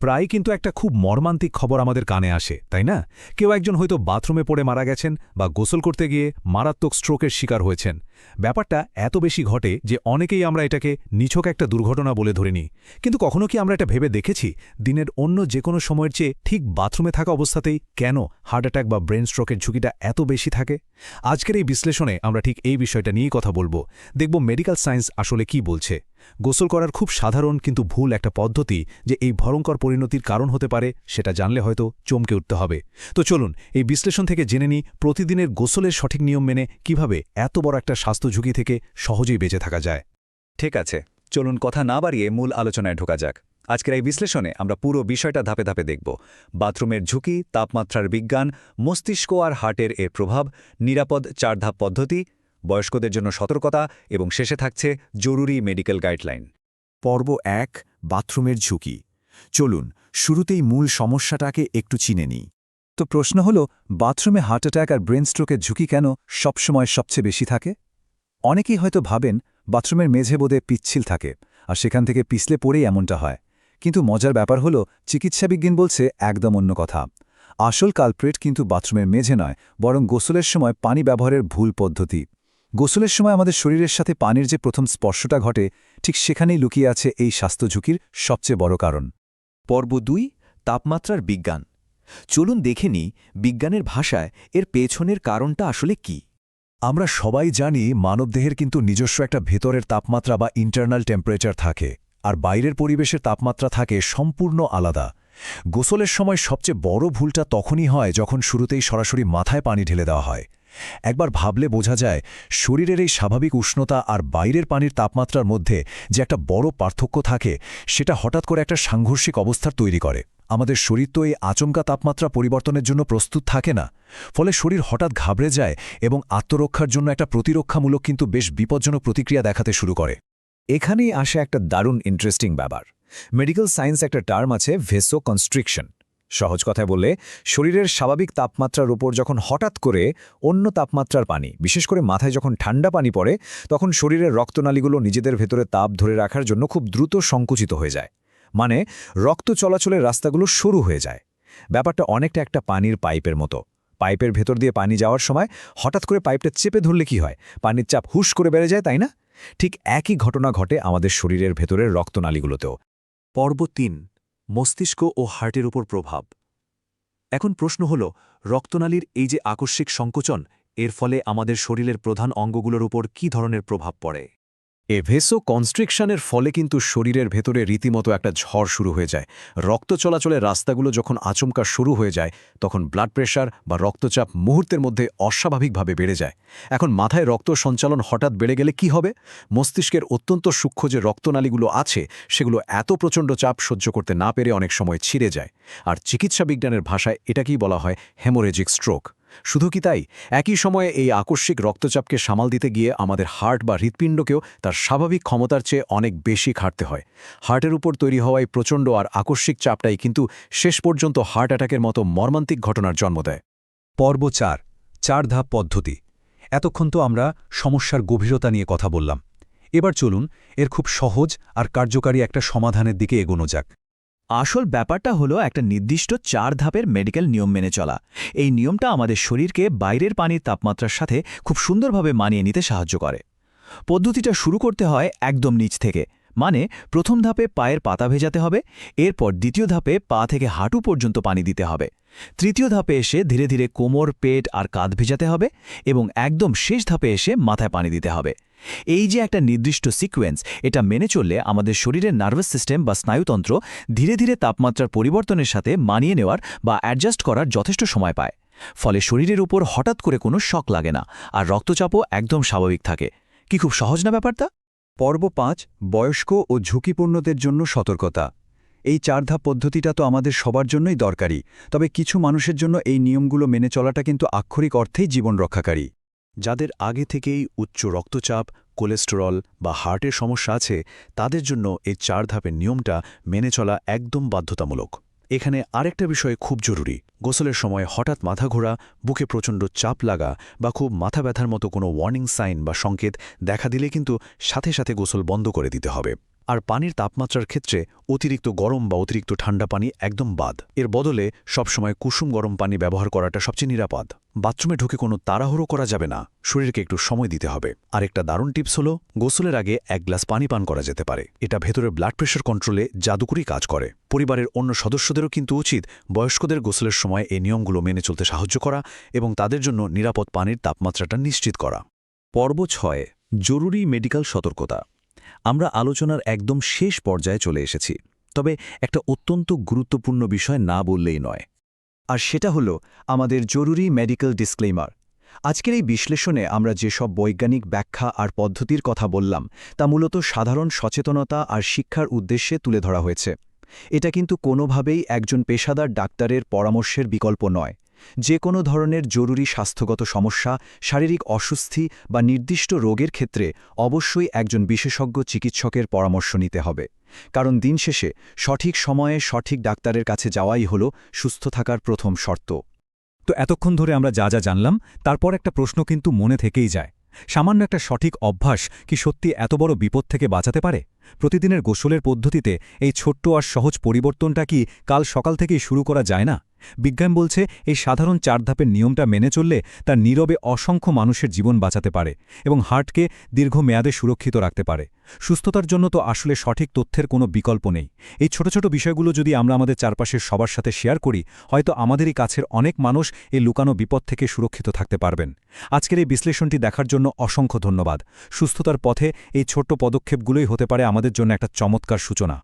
প্রায় কিন্তু একটা খুব মর্মান্তিক খবর আমাদের কানে আসে, তাই না? কেউ একজন হয়তো বাথরুমে পড়ে মারা গেছেন বা গোসল করতে গিয়ে মারাত্মক স্ট্রোকের শিকার হয়েছেন। ব্যাপারটা এত বেশি ঘটে যে অনেকেই আমরা এটাকে নিছক একটা দুর্ঘটনা বলে ধরে নিই। কিন্তু কখনো কি আমরা এটা ভেবে দেখেছি দিনের অন্য যে কোনো সময়ের চেয়ে ঠিক বাথরুমে থাকা অবস্থাতেই কেন হার্ট অ্যাটাক বা ব্রেন স্ট্রোকের ঝুঁকিটা এত বেশি থাকে? আজকের এই বিশ্লেষণে আমরা ঠিক এই বিষয়টা নিয়েই কথা বলবো। দেখব মেডিকেল সায়েন্স আসলে কি বলছে। গোসল করার খুব সাধারণ কিন্তু ভুল একটা পদ্ধতি যে এই ভয়ঙ্কর পরিণতির কারণ হতে পারে, সেটা জানলে হয়তো চমকে উঠতে হবে। তো চলুন এই বিশ্লেষণ থেকে জেনে নিই প্রতিদিনের গোসলের সঠিক নিয়ম মেনে কিভাবে এত বড় একটা স্বাস্থ্য ঝুঁকি থেকে সহজেই বেঁচে থাকা যায়। ঠিক আছে, চলুন কথা না বাড়িয়ে মূল আলোচনায় ঢোকা যাক। আজকের এই বিশ্লেষণে আমরা পুরো বিষয়টা ধাপে ধাপে দেখব। বাথরুমের ঝুঁকি, তাপমাত্রার বিজ্ঞান, মস্তিষ্ক আর হার্টের এর প্রভাব, নিরাপদ 4 ধাপ পদ্ধতি, বয়স্কদের জন্য সতর্কতা এবং শেষে থাকছে জরুরি মেডিকেল গাইডলাইন। পর্ব 1, বাথরুমের ঝুঁকি। চলুন শুরুতেই মূল সমস্যাটাকে একটু চিনে নিই। তো প্রশ্ন হলো, বাথরুমে হার্ট অ্যাটাক আর ব্রেন স্ট্রোকের ঝুঁকি কেন সবসময় সবচেয়ে বেশি থাকে? অনেকেই হয়তো ভাবেন বাথরুমের মেঝে বোধে পিচ্ছিল থাকে আর সেখান থেকে পিছলে পড়েই এমনটা হয়। কিন্তু মজার ব্যাপার হলো, চিকিৎসাবিজ্ঞান বলছে একদম অন্য কথা। আসল কালপ্রেট কিন্তু বাথরুমের মেঝে নয়, বরং গোসলের সময় পানি ব্যবহারের ভুল পদ্ধতি। গোসলের সময় আমাদের শরীরের সাথে পানির যে প্রথম স্পর্শটা ঘটে, ঠিক সেখানেই লুকিয়ে আছে এই স্বাস্থ্য ঝুঁকির সবচেয়ে বড় কারণ। পর্ব 2, তাপমাত্রার বিজ্ঞান। চলুন দেখে নিই বিজ্ঞানের ভাষায় এর পেছনের কারণটা আসলে কি। আমরা সবাই জানি মানবদেহের কিন্তু নিজস্ব একটা ভেতরের তাপমাত্রা বা ইন্টারনাল টেম্পারেচার থাকে, আর বাইরের পরিবেশের তাপমাত্রা থাকে সম্পূর্ণ আলাদা। গোসলের সময় সবচেয়ে বড় ভুলটা তখনই হয় যখন শুরুতেই সরাসরি মাথায় পানি ঢেলে দেওয়া হয়। একবার ভাবলে বোঝা যায় শরীরের এই স্বাভাবিক উষ্ণতা আর বাইরের পানির তাপমাত্রার মধ্যে যে একটা বড় পার্থক্য থাকে, সেটা হঠাৎ করে একটা সাংঘর্ষিক অবস্থার তৈরি করে। আমাদের শরীর তো এই আচমকা তাপমাত্রা পরিবর্তনের জন্য প্রস্তুত থাকে না, ফলে শরীর হঠাৎ ঘাবড়ে যায় এবং আত্মরক্ষার জন্য একটা প্রতিরক্ষামূলক কিন্তু বেশ বিপজ্জনক প্রতিক্রিয়া দেখাতে শুরু করে। এখানেই আসে একটা দারুণ ইন্টারেস্টিং ব্যাপার। মেডিকেল সায়েন্স একটা টার্ম আছে, ভেসো কনস্ট্রিকশন। সহজ কথায় বললে, শরীরের স্বাভাবিক তাপমাত্রার উপর যখন হঠাৎ করে অন্য তাপমাত্রার পানি, বিশেষ করে মাথায় যখন ঠান্ডা পানি পড়ে, তখন শরীরের রক্তনালীগুলো নিজেদের ভেতরে তাপ ধরে রাখার জন্য খুব দ্রুত সংকুচিত হয়ে যায়। মানে রক্ত চলাচলের রাস্তাগুলো সরু হয়ে যায়। ব্যাপারটা অনেকটা একটা পানির পাইপের মতো। পাইপের ভেতর দিয়ে পানি যাওয়ার সময় হঠাৎ করে পাইপটা চেপে ধরলে কি হয়? পানির চাপ হুশ করে বেড়ে যায়, তাই না? ঠিক একই ঘটনা ঘটে আমাদের শরীরের ভেতরের রক্তনালীগুলোতেও। পর্ব 3, মস্তিষ্ক ও হার্টের উপর প্রভাব। এখন প্রশ্ন হল, রক্তনালীর এই যে আকস্মিক সংকোচন, এর ফলে আমাদের শরীরের প্রধান অঙ্গগুলোর উপর কী ধরনের প্রভাব পড়ে? এ ভেসো কনস্ট্রিকশনের ফলে কিন্তু শরীরের ভেতরে রীতিমতো একটা ঝড় শুরু হয়ে যায়। রক্ত চলাচলের রাস্তাগুলো যখন আচমকা শুরু হয়ে যায়, তখন ব্লাড প্রেশার বা রক্তচাপ মুহূর্তের মধ্যে অস্বাভাবিকভাবে বেড়ে যায়। এখন মাথায় রক্ত সঞ্চালন হঠাৎ বেড়ে গেলে কি হবে? মস্তিষ্কের অত্যন্ত সূক্ষ্ম যে রক্তনালীগুলো আছে, সেগুলো এত প্রচণ্ড চাপ সহ্য করতে না পেরে অনেক সময় ছিঁড়ে যায়। আর চিকিৎসা বিজ্ঞানের ভাষায় এটাকেই বলা হয় হেমোরেজিক স্ট্রোক। শুধু কি তাই, একই সময়ে এই আকস্মিক রক্তচাপকে সামাল দিতে গিয়ে আমাদের হার্ট বা হৃৎপিণ্ডকেও তার স্বাভাবিক ক্ষমতার চেয়ে অনেক বেশি খাটতে হয়। হার্টের উপর তৈরি হওয়ায় প্রচণ্ড আর আকস্মিক চাপটাই কিন্তু শেষ পর্যন্ত হার্ট অ্যাটাকের মতো মর্মান্তিক ঘটনার জন্ম দেয়। পর্ব 4, 4 ধাপ পদ্ধতি। এতক্ষণ তো আমরা সমস্যার গভীরতা নিয়ে কথা বললাম। এবার চলুন এর খুব সহজ আর কার্যকারী একটা সমাধানের দিকে এগোনো যাক। আসল ব্যাপারটা হলো একটা নির্দিষ্ট 4 ধাপের মেডিকেল নিয়ম মেনে চলা। এই নিয়মটা আমাদের শরীরকে বাইরের পানির তাপমাত্রার সাথে খুব সুন্দরভাবে মানিয়ে নিতে সাহায্য করে। পদ্ধতিটা শুরু করতে হয় একদম নিচ থেকে, মানে প্রথম ধাপে পায়ের পাতা ভেজাতে হবে, এরপর দ্বিতীয় ধাপে পা থেকে হাঁটু পর্যন্ত পানি দিতে হবে, তৃতীয় ধাপে এসে ধীরে ধীরে কোমর, পেট আর কাঁধ ভেজাতে হবে, এবং একদম শেষ ধাপে এসে মাথায় পানি দিতে হবে। এই যে একটা নির্দিষ্ট সিকোয়েন্স, এটা মেনে চললে আমাদের শরীরের নার্ভাস সিস্টেম বা স্নায়ুতন্ত্র ধীরে ধীরে তাপমাত্রার পরিবর্তনের সাথে মানিয়ে নেওয়ার বা অ্যাডজাস্ট করার যথেষ্ট সময় পায়। ফলে শরীরের উপর হঠাৎ করে কোনো শক লাগে না, আর রক্তচাপও একদম স্বাভাবিক থাকে। কি খুব সহজ না ব্যাপারটা? পর্ব 5, বয়স্ক ও ঝুঁকিপূর্ণদের জন্য সতর্কতা। এই 4 ধাপ পদ্ধতিটা তো আমাদের সবার জন্যই দরকারি, তবে কিছু মানুষের জন্য এই নিয়মগুলো মেনে চলাটা কিন্তু আক্ষরিক অর্থেই জীবন রক্ষাকারী। যাদের আগে থেকেই উচ্চ রক্তচাপ, কোলেস্টেরল বা হার্টের সমস্যা আছে, তাদের জন্য এই 4 ধাপের নিয়মটা মেনে চলা একদম বাধ্যতামূলক। এখানে আরেকটা বিষয় খুব জরুরি। গোসলের সময় হঠাৎ মাথা ঘোরা, বুকে প্রচণ্ড চাপ লাগা বা খুব মাথা ব্যথার মতো কোনো ওয়ার্নিং সাইন বা সংকেত দেখা দিলে কিন্তু সাথে সাথে গোসল বন্ধ করে দিতে হবে। আর পানির তাপমাত্রার ক্ষেত্রে অতিরিক্ত গরম বা অতিরিক্ত ঠান্ডা পানি একদম বাদ। এর বদলে সবসময় কুসুম গরম পানি ব্যবহার করাটা সবচেয়ে নিরাপদ। বাথরুমে ঢুকে কোনো তাড়াহুড়ো করা যাবে না, শরীরকে একটু সময় দিতে হবে। আর একটা দারুণ টিপস হলো, গোসলের আগে 1 গ্লাস পানি পান করা যেতে পারে। এটা ভেতরের ব্লাড প্রেশার কন্ট্রোলে জাদুকরি কাজ করে। পরিবারের অন্য সদস্যদেরও কিন্তু উচিত বয়স্কদের গোসলের সময় এই নিয়মগুলো মেনে চলতে সাহায্য করা এবং তাদের জন্য নিরাপদ পানির তাপমাত্রাটা নিশ্চিত করা। পর্ব 6, জরুরি মেডিকেল সতর্কতা। আমরা আলোচনার একদম শেষ পর্যায়ে চলে এসেছি, তবে একটা অত্যন্ত গুরুত্বপূর্ণ বিষয় না বললেই নয়। আর সেটা হলো আমাদের জরুরি মেডিকেল ডিসক্লেইমার। আজকের এই বিশ্লেষণে আমরা যেসব বৈজ্ঞানিক ব্যাখ্যা আর পদ্ধতির কথা বললাম তা মূলত সাধারণ সচেতনতা আর শিক্ষার উদ্দেশ্যে তুলে ধরা হয়েছে। এটা কিন্তু কোনোভাবেই একজন পেশাদার ডাক্তারের পরামর্শের বিকল্প নয়। যে কোনো ধরনের জরুরি স্বাস্থ্যগত সমস্যা, শারীরিক অস্বস্তি বা নির্দিষ্ট রোগের ক্ষেত্রে অবশ্যই একজন বিশেষজ্ঞ চিকিৎসকের পরামর্শ নিতে হবে। কারণ দিন শেষে সঠিক সময়ে সঠিক ডাক্তারের কাছে যাওয়াই হলো সুস্থ থাকার প্রথম শর্ত। তো এতক্ষণ ধরে আমরা যা যা জানলাম, তারপর একটা প্রশ্ন কিন্তু মনে থেকেই যায়। সামান্য একটা সঠিক অভ্যাস কি সত্যি এত বড় বিপদ থেকে বাঁচাতে পারে? প্রতিদিনের গোসলের পদ্ধতিতে এই ছোট্ট আর সহজ পরিবর্তনটা কি কাল সকাল থেকেই শুরু করা যায় না? বিজ্ঞান বলছে এই সাধারণ 4 ধাপের নিয়মটা মেনে চললে তার নীরবে অসংখ্য মানুষের জীবন বাঁচাতে পারে এবং হার্টকে দীর্ঘমেয়াদে সুরক্ষিত রাখতে পারে। সুস্থতার জন্য তো আসলে সঠিক তথ্যের কোনো বিকল্প নেই। এই ছোট ছোট বিষয়গুলো যদি আমরা আমাদের চারপাশের সবার সাথে শেয়ার করি, হয়তো আমাদেরই কাছের অনেক মানুষ এই লুকানো বিপদ থেকে সুরক্ষিত থাকতে পারবেন। আজকের এই বিশ্লেষণটি দেখার জন্য অসংখ্য ধন্যবাদ। সুস্থতার পথে এই ছোট্ট পদক্ষেপগুলোই হতে পারে আমাদের জন্য একটা চমৎকার সূচনা।